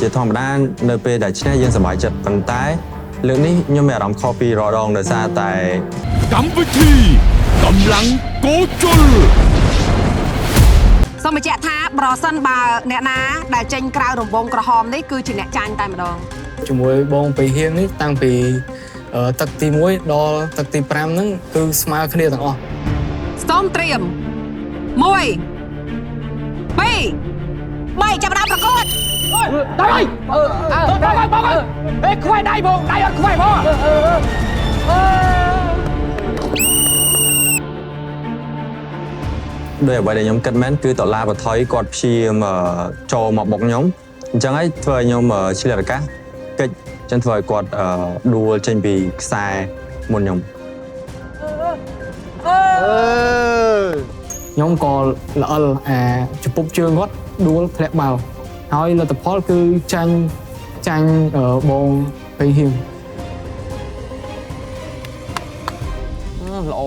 ជាធម្មតានៅពេលដែលឈ្នះយើងសប្បាយចិត្តប៉ុន្តែលើកនេះខ្ញុំមានអារម្មណ៍ខុសពីរដងដោយសារតែកម្មវិធីកម្លាំងកោជលសូមបញ្ជាក់ថាប្រសិនបើអ្នកណាដែលចេញក្រៅរង្វង់ក្រហមនេះគឺជាអ្នកចាញ់តែម្ដងជាមួយបងពីហៀងនេះតាំងពីទឹកទី1ដល់ទឹកទី5ហ្នឹងគឺស្មើគ្នាទាំងអស់សូមត្រៀម1 2 3ចាប់ផ្ដើមប្រកួតដៃបងអេខ្វាយដៃបងដៃអត់ខ្វាយបងដោយអ្វីដែលខ្ញុំគិតមែនគឺតឡាបថុយគាត់ព្យាយាមចូលមកបុកខ្ញុំអញ្ចឹងហើយធ្វើឲ្យខ្ញុំឆ្លៀតឱកាសកិច្ចអញ្ចឹងធ្វើឲ្យគាត់ដួលចេញពីខ្សែមុនខ្ញុំខ្ញុំក៏ល្អិលចំពុកជើងគាត់ដួលធ្លាក់បាល់ហើយលទ្ធផលគឺចាញ់បងពីហៀងល្អ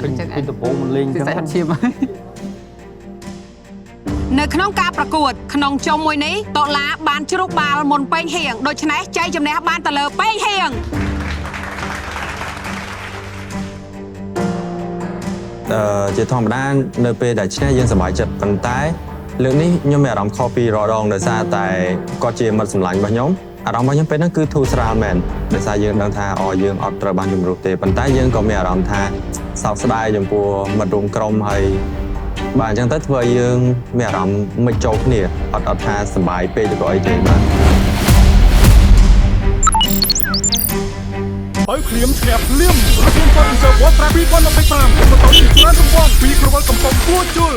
ពីដំបូងមិនលេងចឹងឈាមនៅក្នុងការប្រកួតក្នុងជុំមួយនេះតូឡាបានជ្រុកបាល់មុនពេញហៀងដូច្នេះជ័យជំនះបានទៅលើពេញហៀងជាធម្មតានៅពេលដែលឈ្នះយើងសប្បាយចិត្តប៉ុន្តែលើកនេះខ្ញុំមានអារម្មណ៍ខុសពីរដងដោយសារតែគាត់ជាមិត្តសម្លាញ់របស់ខ្ញុំអារម្មណ៍របស់ខ្ញុំពេលហ្នឹងគឺធូរស្រាលមែនដោយសារយើងដឹងថាយើងអត់ត្រូវបានជំរុះទេប៉ុន្តែយើងក៏មានអារម្មណ៍ថាសោកស្ដាយចំពោះមិត្តរួមក្រុមហើយបាទអញ្ចឹងទៅធ្វើឲ្យយើងមានអារម្មណ៍មិនចូលគ្នាអត់ថាសប្បាយពេកទៅក៏អីទេបាទបើភ្លាមឈ្នះភ្លាមរកខ្ញុំគាត់ពីសវត្សរ៍2025បន្តពីច្រើនរង្វាន់ពីក្រវិលកំពង់ពួរជុល